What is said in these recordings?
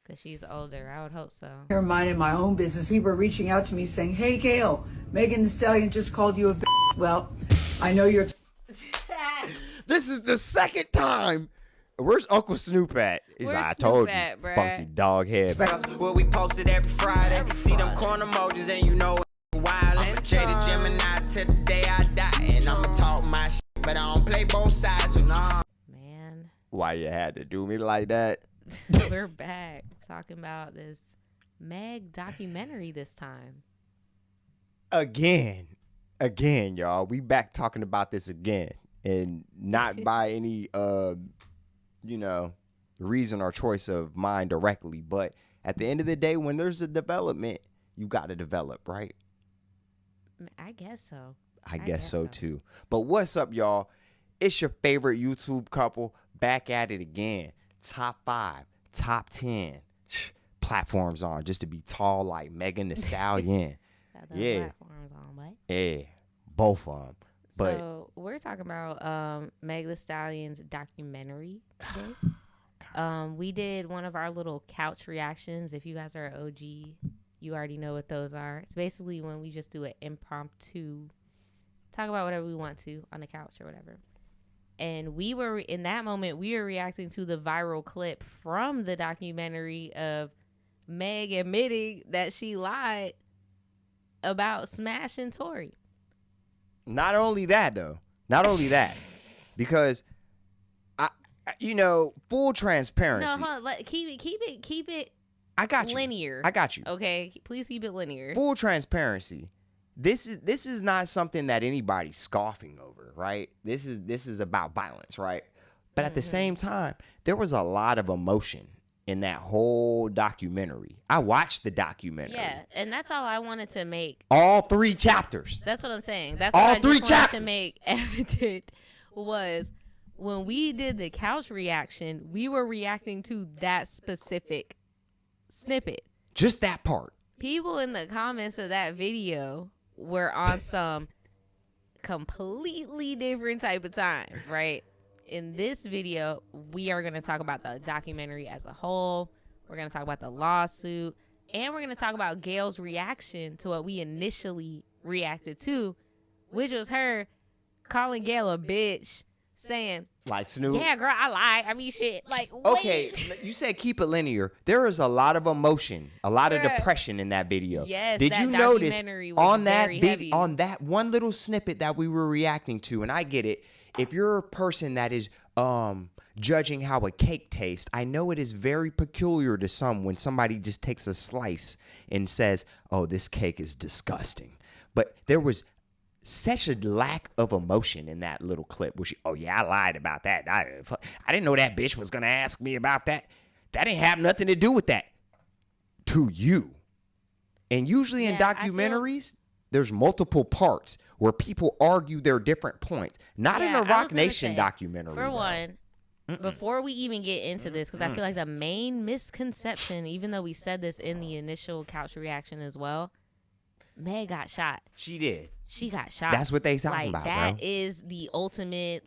Because she's older. I would hope so. Here, minding my own business, people were reaching out to me saying, "Hey, Gayle, Megan Thee Stallion just called you a bitch." Well, I know you're. This is the second time. Where's Uncle Snoop at? He's like, I told you, funky dog head. Well, we posted every Friday. See them corn emojis, then you know wild. Jaded Gemini till the day I die. And I'ma talk my shit, but I don't play both sides. Man. Why you had to do me like that? We're back talking about this Meg documentary this time. Again, y'all. We back talking about this again. And not by any, reason or choice of mine directly. But at the end of the day, when there's a development, you got to develop, right? I guess so. I guess so too. But what's up, y'all? It's your favorite YouTube couple back at it again. Top 5, top 10 platforms on just to be tall like Megan Thee Stallion. Yeah. Platforms on what? Yeah, both of them. But so we're talking about Meg Thee Stallion's documentary today. We did one of our little couch reactions. If you guys are an OG, you already know what those are. It's basically when we just do an impromptu, talk about whatever we want to on the couch or whatever. And we were, in that moment, we were reacting to the viral clip from the documentary of Meg admitting that she lied about smashing Tory. not only that, because full transparency. No, hold on. Keep it. I got you. Linear. I got you. Okay, please keep it linear. Full transparency. This is not something that anybody's scoffing over, right? This is about violence, right? But at the same time, there was a lot of emotion in that whole documentary. I watched the documentary. Yeah, and that's all I wanted to make. All 3 chapters. That's what I'm saying. That's all what I 3 just chapters wanted to make evident was when we did the couch reaction, we were reacting to that specific snippet. Just that part. People in the comments of that video were on some completely different type of time, right? In this video, we are going to talk about the documentary as a whole. We're going to talk about the lawsuit. And we're going to talk about Gayle's reaction to what we initially reacted to, which was her calling Gayle a bitch, saying, like Snoop. Yeah, girl, I lied. I mean, shit. Like, wait. Okay, you said keep it linear. There is a lot of emotion, a lot of depression in that video. Yes, did that you notice documentary was on that very heavy. on that one little snippet that we were reacting to? And I get it. If you're a person that is judging how a cake tastes, I know it is very peculiar to some when somebody just takes a slice and says, "Oh, this cake is disgusting." But there was such a lack of emotion in that little clip where oh yeah, I lied about that. I didn't know that bitch was gonna ask me about that. That didn't have nothing to do with that. To you. And usually in documentaries, there's multiple parts where people argue their different points. Not in a Rock Nation documentary. For one, before we even get into this, because I feel like the main misconception, even though we said this in the initial couch reaction as well, Meg got shot. She did. She got shot. That's what they talking about, that bro. is the ultimate,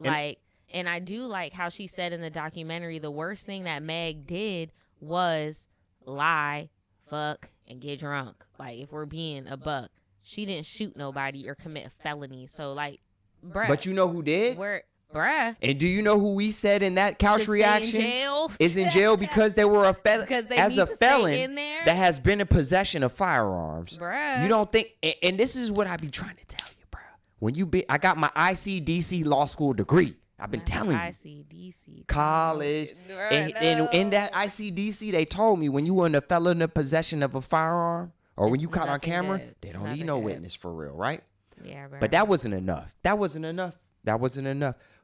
and I do like how she said in the documentary, the worst thing that Meg did was lie, fuck, and get drunk. Like, if we're being a buck. She didn't shoot nobody or commit a felony. So, like, bruh. But you know who did? Bruh. And do you know who we said in that couch reaction? Stay in jail. Is in jail because they were a felon. Because they as need a to felon stay in there. that has been in possession of firearms. Bruh. You don't think, and this is what I be trying to tell you, bruh. When I got my ICDC law school degree. I've been telling you. ICDC. College. And in that ICDC, they told me when you were in a felon in possession of a firearm, or when you caught on camera, they don't need no witness for real, right? Yeah, bro. But that wasn't enough.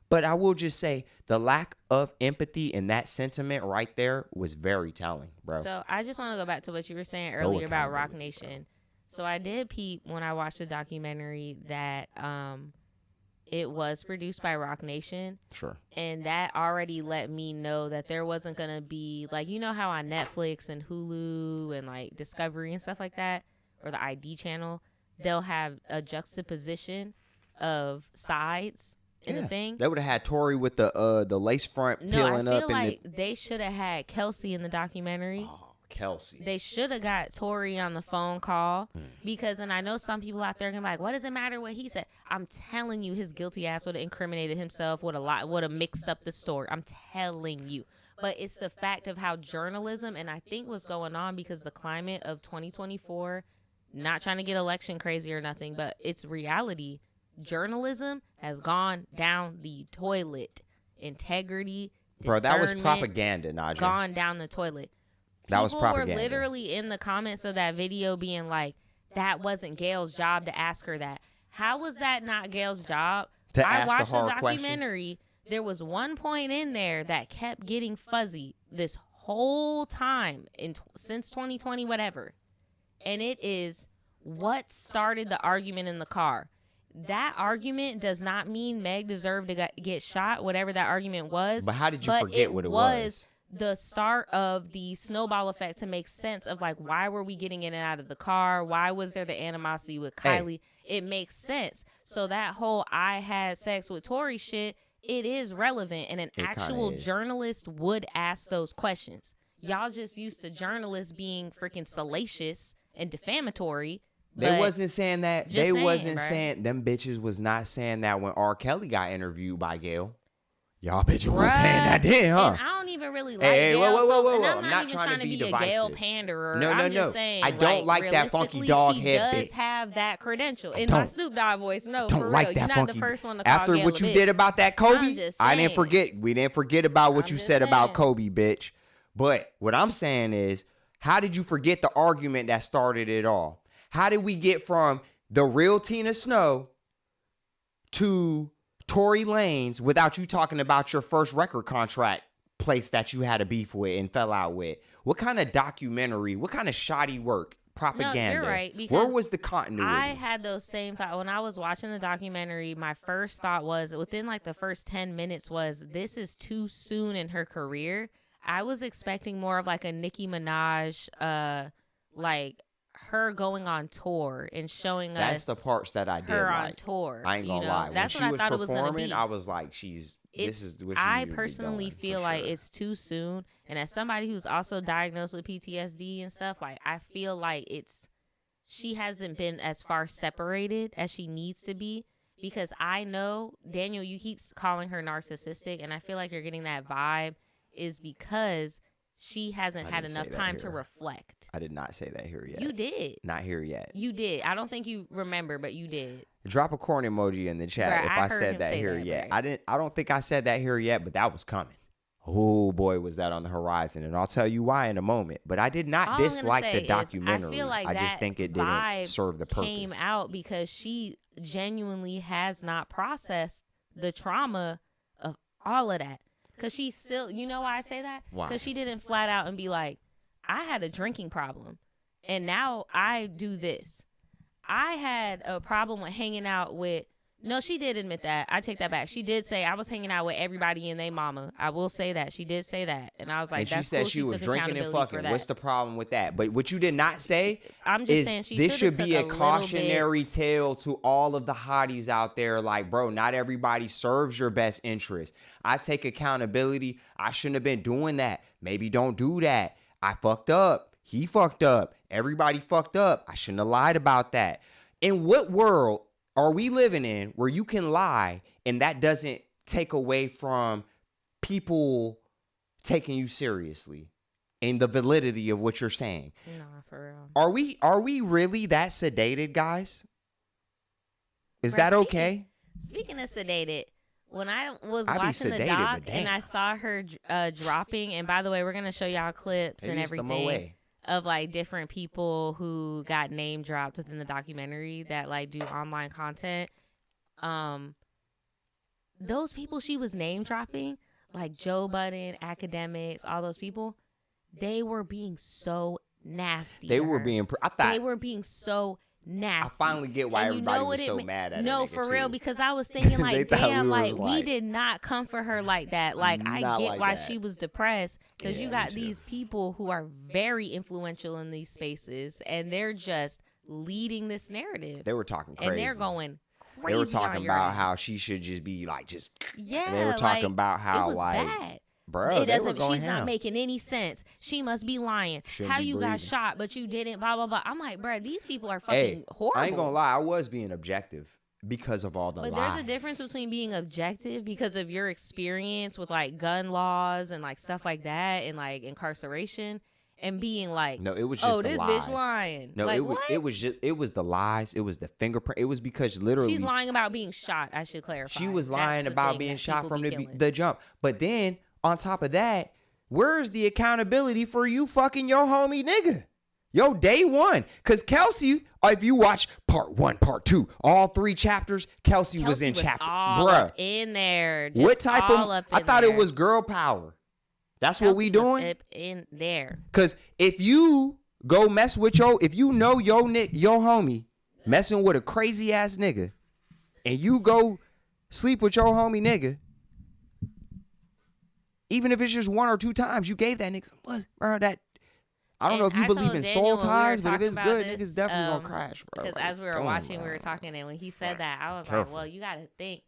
But I will just say the lack of empathy in that sentiment right there was very telling, bro. So I just want to go back to what you were saying earlier about Rock Nation. So I did peep when I watched the documentary that it was produced by Rock Nation. Sure. And that already let me know that there wasn't going to be, like, you know how on Netflix and Hulu and, like, Discovery and stuff like that, or the ID channel, they'll have a juxtaposition of sides in the thing. They would have had Tory with the lace front peeling up. No, I feel like they should have had Kelsey in the documentary. Oh, Kelsey. They should have got Tory on the phone call because, and I know some people out there can be like, what does it matter what he said? I'm telling you, his guilty ass would have incriminated himself, would have mixed up the story. I'm telling you. But it's the fact of how journalism, and I think what's going on because the climate of 2024, not trying to get election crazy or nothing, but it's reality. Journalism has gone down the toilet. Integrity, bro, that was propaganda, Naja. Gone down the toilet. That was propaganda. People were literally in the comments of that video being like, that wasn't Gayle's job to ask her that. How was that not Gayle's job? I watched the documentary. Questions. There was one point in there that kept getting fuzzy this whole time since 2020, whatever. And it is what started the argument in the car. That argument does not mean Meg deserved to get shot, whatever that argument was. But how did you forget what it was? The start of the snowball effect to make sense of like, why were we getting in and out of the car? Why was there the animosity with Kylie? Hey. It makes sense. So that whole I had sex with Tory shit, it is relevant. And an actual journalist would ask those questions. Y'all just used to journalists being freaking salacious and defamatory. They wasn't saying that. They wasn't saying, them bitches was not saying that when R. Kelly got interviewed by Gayle. Y'all bitches was saying that then, huh? And I don't even really like Gayle. Whoa. I'm not even trying to be divisive. A Gayle panderer. No. I'm just saying, I don't like that funky dog head bitch. She does have that credential. In my Snoop Dogg voice, no, for real. You're not the first one to call After what you did about that Kobe, I didn't forget. We didn't forget about what you said about Kobe, bitch. But what I'm saying is, how did you forget the argument that started it all? How did we get from the real Tina Snow to Tory Lanez without you talking about your first record contract place that you had a beef with and fell out with? What kind of documentary, what kind of shoddy work, propaganda? No, you're right. Because where was the continuity? I had those same thoughts. When I was watching the documentary, my first thought was, within like the first 10 minutes was, this is too soon in her career. I was expecting more of like a Nicki Minaj, like her going on tour and showing that's us the parts that I did her like. on tour. I ain't gonna lie. That's when what I thought it was gonna be. I was like, this is what she I personally feel like it's too soon. And as somebody who's also diagnosed with PTSD and stuff, like I feel like she hasn't been as far separated as she needs to be. Because I know, Daniel, you keep calling her narcissistic, and I feel like you're getting that vibe is because she hasn't had enough time to reflect. I did not say that here yet. You did. Not here yet. You did. I don't think you remember, but you did. Drop a corn emoji in the chat if I said that here yet. I don't think I said that here yet, but that was coming. Oh boy, was that on the horizon, and I'll tell you why in a moment. But I did not dislike the documentary. I just think it didn't serve the purpose. Came out because she genuinely has not processed the trauma of all of that. Because she still, you know why I say that? Why? Because she didn't flat out and be like, I had a drinking problem, and now I do this. I had a problem with hanging out with, no, she did admit that. I take that back. She did say I was hanging out with everybody and they mama. I will say that. She did say that. And I was like, and that's she said cool. she was drinking and fucking. That. What's the problem with that? But what you did not say I'm just saying this should be a cautionary tale to all of the hotties out there. Like, bro, not everybody serves your best interest. I take accountability. I shouldn't have been doing that. Maybe don't do that. I fucked up. He fucked up. Everybody fucked up. I shouldn't have lied about that. In what world are we living in where you can lie and that doesn't take away from people taking you seriously and the validity of what you're saying? Nah, for real. Are we really that sedated, guys? Is that okay? Speaking of sedated, when I was watching the doc and I saw her dropping, and by the way, we're going to show y'all clips and everything of like different people who got name dropped within the documentary that like do online content. Those people she was name dropping, like Joe Budden, academics, all those people, they were being so nasty. They were being so nasty. I finally get why everybody was so mad at her. No, for real, because I was thinking like, damn, like we did not come for her like that. Like I get why she was depressed, because you got these people who are very influential in these spaces and they're just leading this narrative. They were talking crazy. And they're going crazy. They were talking about how she should just be like, yeah. They were talking about how it was bad. Bro, it doesn't. going She's not ham. making any sense. She must be lying. Shouldn't How be you got breathing. shot, but you didn't? Blah blah blah. I'm like, bro, these people are fucking Hey, horrible. I ain't gonna lie. I was being objective because of all the But lies. there's a difference between being objective because of your experience with like gun laws and like stuff like that and like incarceration, and being like, No, it was just oh, the this lies. bitch lying. No, like, it was what? it was the lies. It was the fingerprint. It was because literally She's lying about being shot. I should clarify. she was That's lying the about thing being that shot people from be the killing. the jump. But then on top of that, where's the accountability for you fucking your homie nigga? Yo, day one. Because Kelsey, if you watch part 1, part 2, all 3 chapters, Kelsey was in chapter. all Bruh. up in there. Just What type all of. up I in thought there. it was girl power. That's Kelsey what we was doing? up in there. Because if you go mess with if you know your homie messing with a crazy ass nigga, and you go sleep with your homie nigga, even if it's just 1 or 2 times, you gave that nigga some pussy, bro. That I don't know if you believe in soul ties, but if it's good, niggas definitely gonna crash, bro. Because Like, as we were come watching, on, we were bro. talking, and when he said that, I was Careful. like, well, you got to think.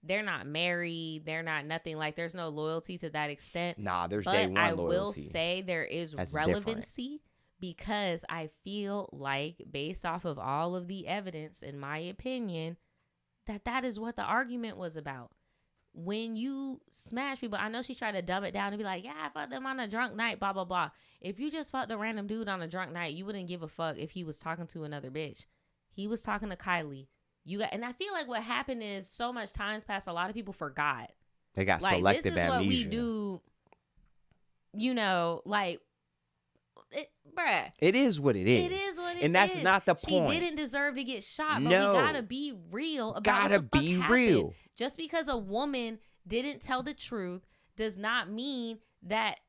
They're not married. They're not nothing. Like, there's no loyalty to that extent. Nah, there's But day one I loyalty. will say there is That's relevancy because I feel like, based off of all of the evidence, in my opinion, that is what the argument was about. When you smash people, I know she tried to dumb it down and be like, yeah, I fucked them on a drunk night, blah, blah, blah. If you just fucked a random dude on a drunk night, you wouldn't give a fuck if he was talking to another bitch. He was talking to Kylie. And I feel like what happened is so much time's passed, a lot of people forgot. They got Like, selective this is amnesia. what we do, like, bruh. It is what it is. It is what it is. And that's not the point. She didn't deserve to get shot, but No. we gotta be real about Gotta what the fuck be happened. real. Just because a woman didn't tell the truth does not mean that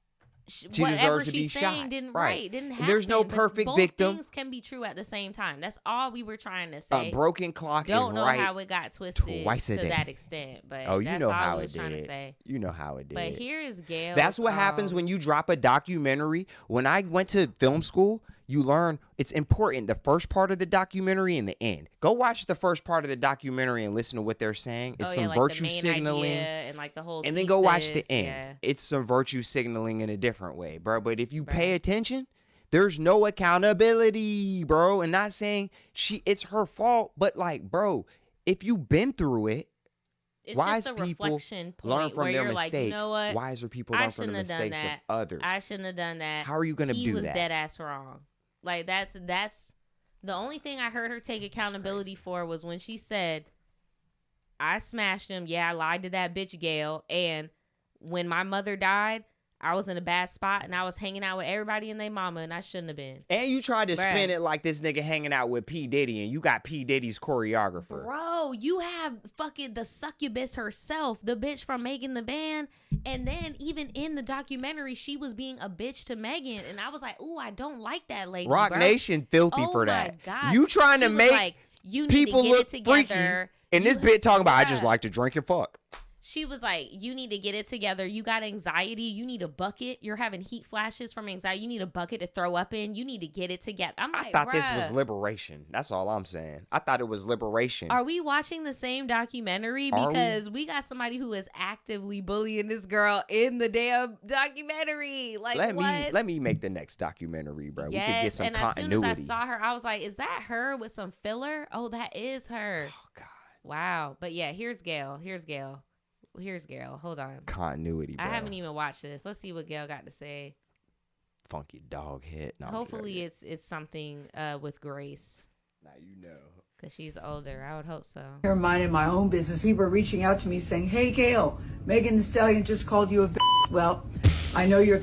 She whatever deserves to be she's saying shot. didn't Right. didn't happen. There's no But perfect both victim. things can be true at the same time. That's all we were trying to say. A broken clock Don't is know right how it got twisted twice a to day. that extent, but Oh, you that's know all how we it was trying to did. say. You know how it did. But here is Gayle. That's what happens when you drop a documentary. When I went to film school, you learn it's important, the first part of the documentary and the end. Go watch the first part of the documentary and listen to what they're saying. It's some like virtue the main signaling. idea and like the whole And then go watch the thesis, end. yeah. It's some virtue signaling in a different way, bro. But if you pay attention, there's no accountability, bro. And not saying it's her fault, but like, bro, if you've been through it, It's wise just a people reflection point learn from where their you're mistakes. like, you know what? Wiser people I learn from the shouldn't have done mistakes of that. others. I shouldn't have done that. How are you gonna he do was that? dead ass wrong. Like that's the only thing I heard her take accountability for was when she said, I smashed him. Yeah, I lied to that bitch Gayle. And when my mother died, I was in a bad spot and I was hanging out with everybody and their mama and I shouldn't have been. And you tried to spin Bruh. it like this nigga hanging out with P. Diddy and you got P. Diddy's choreographer. Bro, you have fucking the succubus herself, the bitch from Megan the Band. And then even in the documentary, she was being a bitch to Megan. And I was like, ooh, I don't like that lady, Rock bro. Nation filthy Oh for my that. God. You trying She to was make like, you need people to get look it freaky. together. And this You- bit talking about I just Bruh. like to drink and fuck. She was like, you need to get it together. You got anxiety. You need a bucket. You're having heat flashes from anxiety. You need a bucket to throw up in. You need to get it together. I'm I like, thought this bruh, was liberation. That's all I'm saying. I thought it was liberation. Are we watching the same documentary? Are we? Because we got somebody who is actively bullying this girl in the damn documentary. Like, what? let me make the next documentary, bro. Yes, We could get some and continuity. as soon as I saw her, I was like, is that her with some filler? Oh, that is her. Oh god. Wow. But yeah, here's Gayle. Hold on. Continuity, bro. I haven't even watched this. Let's see what Gayle got to say. Funky dog hit. No, I'm Hopefully joking. it's something with grace. Now you know. Because she's older. I would hope so. Here, minding my own business, people were reaching out to me saying, hey, Gayle, Megan the Stallion just called you a bitch. Well, I know you're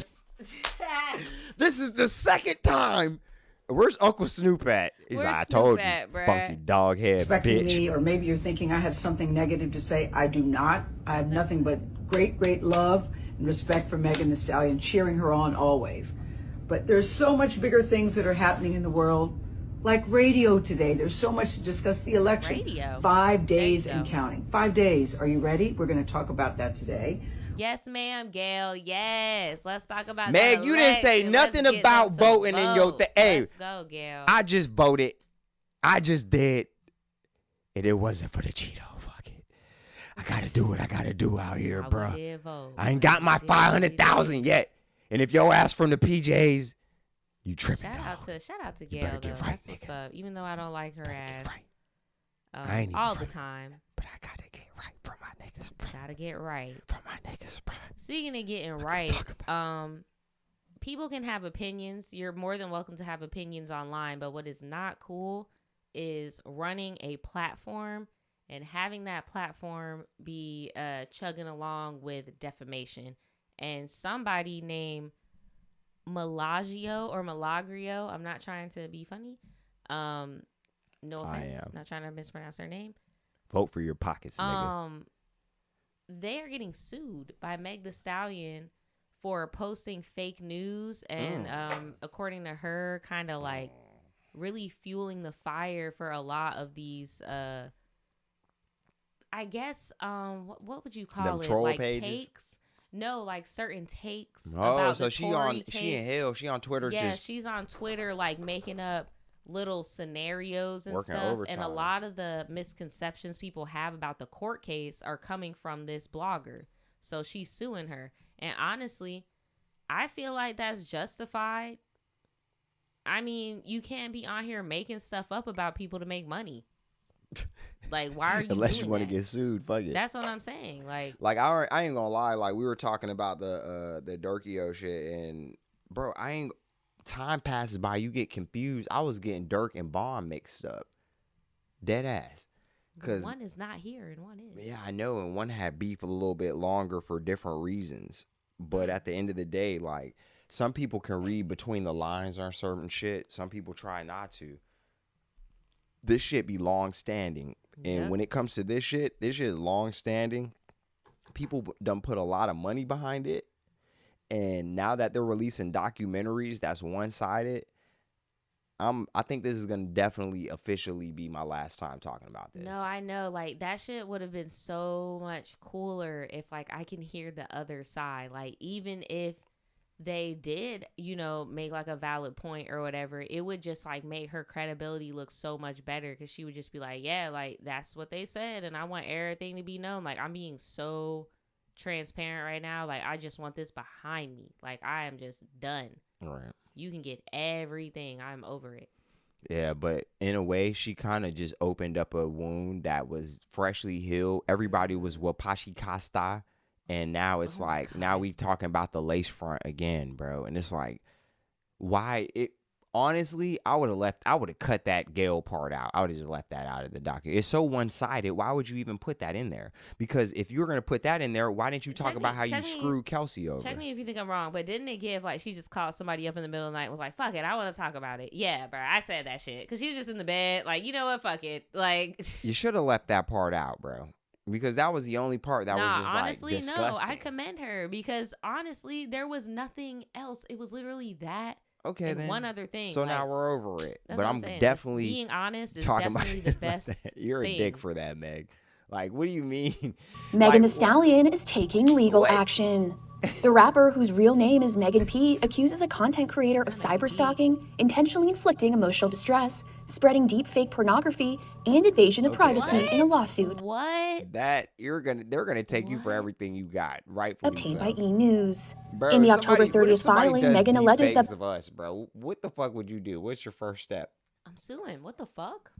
This is the second time. Where's Uncle Snoop at? He's Where's like, I Snoop told at, you, bruh? funky dog head expecting bitch. me, or maybe you're thinking I have something negative to say. I do not. I have nothing but great love and respect for Megan the Stallion, cheering her on always. But there's so much bigger things that are happening in the world, like radio today. There's so much to discuss. The election. Radio. 5 days There you and go. counting. 5 days. Are you ready? We're going to talk about that today. Yes, ma'am, Gayle. Yes. Let's talk about Meg, that you didn't say election. nothing Let's get about them to voting in your vote. thing. Hey, Let's go, Gayle. I just voted. I just did. And it wasn't for the Cheeto. Fuck it. I gotta do what I gotta do out here, I bro. did vote. I ain't got my 500,000 yet. And if your ass from the PJs, you tripping. Shout out to Gayle though. That's what's up. Even though I don't like her ass I ain't all even the time. But I gotta get right for my niggas, bro. Gotta get right. For my niggas, bro. Speaking of getting right, people can have opinions. You're more than welcome to have opinions online, but what is not cool is running a platform and having that platform be chugging along with defamation. And somebody named Milagrio, I'm not trying to be funny. No offense. Not trying to mispronounce their name. Vote for your pockets, nigga. They are getting sued by Meg Thee Stallion for posting fake news and according to her, kind of like really fueling the fire for a lot of these I guess what would you call them it? Troll like pages? Takes? No, like certain takes. Oh, about so the she Tory she case. in hell. She on Twitter. Yeah, just she's on Twitter like making up little scenarios and working stuff. overtime. And a lot of the misconceptions people have about the court case are coming from this blogger. So she's suing her. And honestly, I feel like that's justified. I mean, you can't be on here making stuff up about people to make money. Like, why are you unless doing you want to that? get sued, fuck it. That's what I'm saying. Like I ain't gonna lie. Like, we were talking about the Durkio shit, and bro, time passes by, you get confused. I was getting Dirk and Bond mixed up, dead ass. Because one is not here and one is. Yeah, I know, and one had beef a little bit longer for different reasons. But at the end of the day, like, some people can read between the lines on certain shit. Some people try not to. This shit be long standing. And when it comes to this shit is long standing. People done put a lot of money behind it. And now that they're releasing documentaries that's one-sided, I think this is going to definitely officially be my last time talking about this. No, I know. Like, that shit would have been so much cooler if, like, I can hear the other side. Like, even if they did, you know, make, like, a valid point or whatever, it would just, like, make her credibility look so much better because she would just be like, yeah, like, that's what they said, and I want everything to be known. Like, I'm being so transparent right now. Like, I just want this behind me. Like, I am just done. Right. You can get everything. I'm over it. Yeah, but in a way, she kind of just opened up a wound that was freshly healed. Everybody was wapashi kasta, and now it's like, God. Now we talking about the lace front again, bro. And it's like, why it? Honestly, I would have cut that Gayle part out. I would have just left that out of the document. It's so one-sided. Why would you even put that in there? Because if you were going to put that in there, why didn't you talk about how you screwed Kelsey over? Check me if you think I'm wrong, but didn't it give, like, she just called somebody up in the middle of the night and was like, fuck it, I want to talk about it. Yeah, bro, I said that shit. Because she was just in the bed. Like, you know what, fuck it. Like, you should have left that part out, bro. Because that was the only part that was just, honestly, like, disgusting. No, I commend her. Because, honestly, there was nothing else. It was literally that. Okay, and then. one other thing. So like, now we're over it. But I'm definitely being honest is talking definitely about the best. You're thing. a dick for that, Meg. Like, what do you mean? Megan Thee Stallion is taking legal action. The rapper, whose real name is Megan Pete, accuses a content creator of cyberstalking, intentionally inflicting emotional distress, spreading deep fake pornography, and invasion of privacy in a lawsuit. What? They're gonna take you for everything you got, rightfully obtained so. by E! News. Bro, In the October 30th filing, Megan alleges that of us, bro. What the fuck would you do? What's your first step? I'm suing. What the fuck?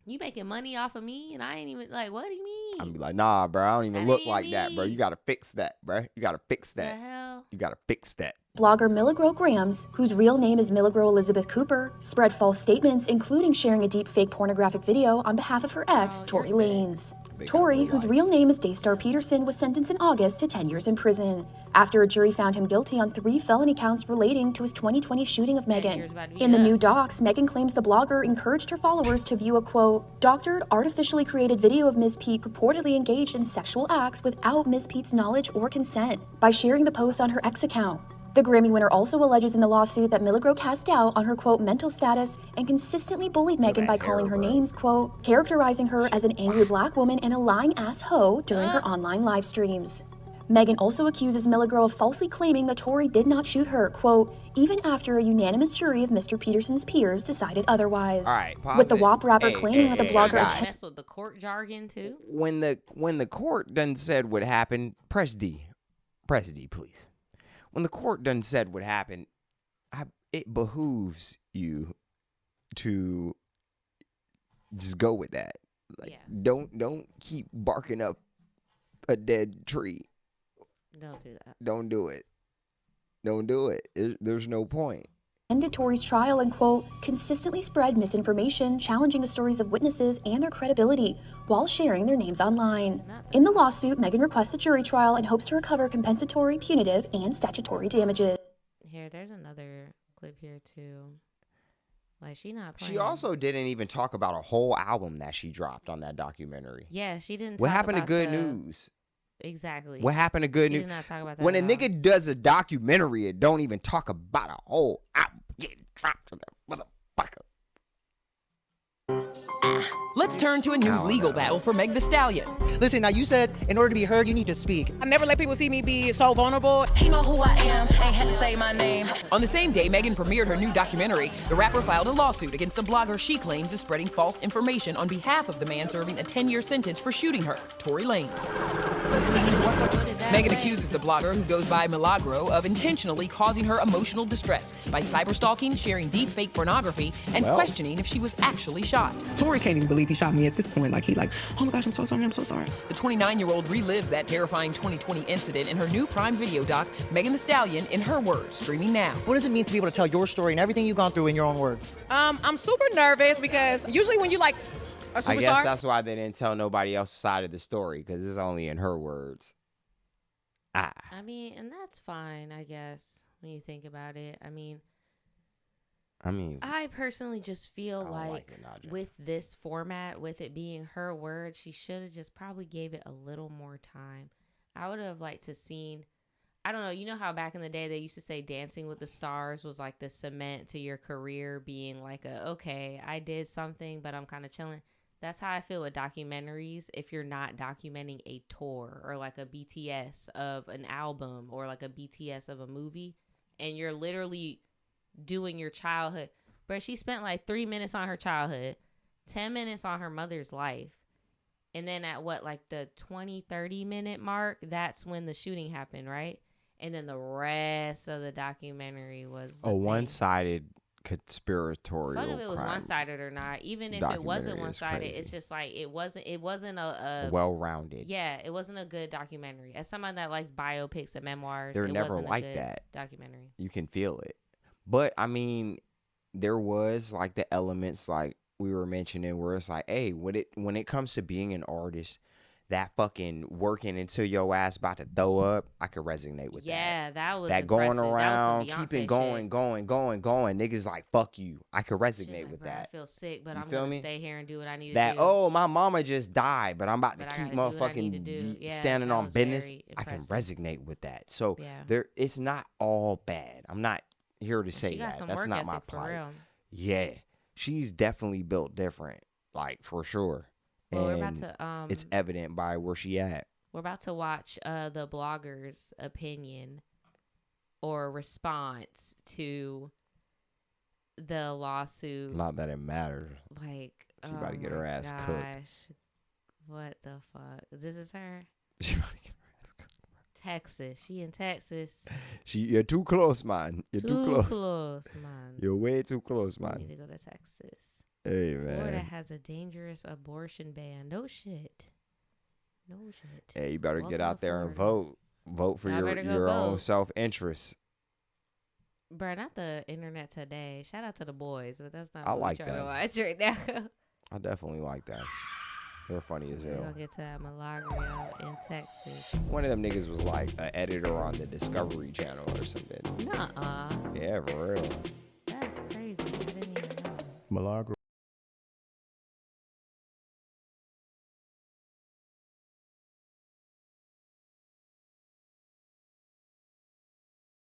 You making money off of me, and I ain't even like. What do you mean? I'm be like, nah, bro. I don't even look like that, bro. You gotta fix that, bro. You gotta fix that. The hell? You gotta fix that. blogger Milagro Grams, whose real name is Milagro Elizabeth Cooper, spread false statements, including sharing a deep fake pornographic video on behalf of her ex, Tory Lanez. Tory, whose real name is Daystar Peterson, was sentenced in August to 10 years in prison after a jury found him guilty on 3 felony counts relating to his 2020 shooting of Megan. In the new docs, Megan claims the blogger encouraged her followers to view a, quote, doctored, artificially created video of Ms. Pete purportedly engaged in sexual acts without Ms. Pete's knowledge or consent by sharing the post on her ex account. The Grammy winner also alleges in the lawsuit that Milagro cast doubt on her, quote, mental status and consistently bullied Megan by calling her names, quote, characterizing her as an angry black woman and a lying ass hoe during her online live streams. Megan also accuses Milagro of falsely claiming that Tori did not shoot her, quote, even after a unanimous jury of Mr. Peterson's peers decided otherwise. All right, pause With the it. WAP rapper Hey, claiming that the blogger guys. Mess with the court jargon too. When the court done said what happened, press D, please. When the court done said what happened, it behooves you to just go with that. Like, Yeah. don't keep barking up a dead tree. Don't do that. Don't do it. Don't do it. There's no point. ended Tori's trial and, quote, consistently spread misinformation, challenging the stories of witnesses and their credibility while sharing their names online. In the lawsuit, Megan requests a jury trial and hopes to recover compensatory, punitive, and statutory damages. Here, there's another clip here too. Like, she not playing. She also didn't even talk about a whole album that she dropped on that documentary. Yeah, she didn't. What talk happened to about Good the- News? Exactly. What happened to Good She News? did not talk about that When a at all. nigga does a documentary, it don't even talk about a whole album getting dropped on that motherfucker. Let's turn to a new legal battle for Meg Thee Stallion. Listen, now you said in order to be heard, you need to speak. I never let people see me be so vulnerable. He know who I am, ain't had to say my name. On the same day Megan premiered her new documentary, the rapper filed a lawsuit against a blogger she claims is spreading false information on behalf of the man serving a 10-year sentence for shooting her, Tory Lanez. Megan accuses the blogger, who goes by Milagro, of intentionally causing her emotional distress by cyberstalking, sharing deep fake pornography, and questioning if she was actually shot. Tory can't even believe he shot me at this point. Like, he like, oh my gosh, I'm so sorry, I'm so sorry. The 29-year-old relives that terrifying 2020 incident in her new Prime Video doc, Megan Thee Stallion, in her words, streaming now. What does it mean to be able to tell your story and everything you've gone through in your own words? I'm super nervous because usually when you like a superstar, I guess that's why they didn't tell nobody else's side of the story, because it's only in her words. I mean, and that's fine, I guess, when you think about it. I mean, I personally just feel like with this format, with it being her words, she should have just probably gave it a little more time. I would have liked to seen, I don't know, you know how back in the day they used to say Dancing with the Stars was like the cement to your career being like okay, I did something, but I'm kind of chilling. That's how I feel with documentaries. If you're not documenting a tour or like a BTS of an album or like a BTS of a movie, and you're literally doing your childhood. But she spent like 3 minutes on her childhood, 10 minutes on her mother's life. And then at like the 20-30 minute mark, that's when the shooting happened, right? And then the rest of the documentary was A one-sided conspiratorial fuck if it was crime. one-sided or not. Even if it wasn't one-sided, it's just like it wasn't a well-rounded. Yeah, it wasn't a good documentary. As someone that likes biopics and memoirs, They're it never wasn't like a good that. documentary. You can feel it. But I mean, there was like the elements like we were mentioning where it's like, hey, when it comes to being an artist, that fucking working until your ass about to throw up, I could resonate with that. Yeah, that was that going impressive. around, That was some keeping Beyonce going. Niggas like, fuck you. I could shit. She's resonate like, with "Bro, that. I feel sick, but You I'm feel gonna me? stay here and do what I need That to do. oh, my mama just died, but I'm about But to I keep gotta do what I need to do. motherfucking Yeah, standing that on was business. very I can impressive. resonate with that. So Yeah. it's not all bad. I'm not here to say She got that. some That's work not my ethic for plight. real. Yeah, she's definitely built different, like for sure. Well, we're and about to it's evident by where she at. We're about to watch the blogger's opinion or response to the lawsuit. Not that it matters. Like, She about to get her ass cooked. cooked. What the fuck? This is her? She about to get her ass cooked. Texas. She in Texas. You're too close, man. You're too close, man. You're way too close, We man. need to go to Texas. Hey, Florida man. has a dangerous abortion ban. No shit. No shit. Hey, you better Welcome get to out there and Florida. vote for Y'all better go your own vote. self-interest. Bruh, not the internet today. Shout out to the boys, but that's not I what like we're trying that. to watch right now. I definitely like that. They're funny as We're hell. gonna get to that Milagro in Texas. One of them niggas was like an editor on the Discovery Channel or something. Nuh-uh. Yeah, for real. That's crazy. I didn't even know. Milagro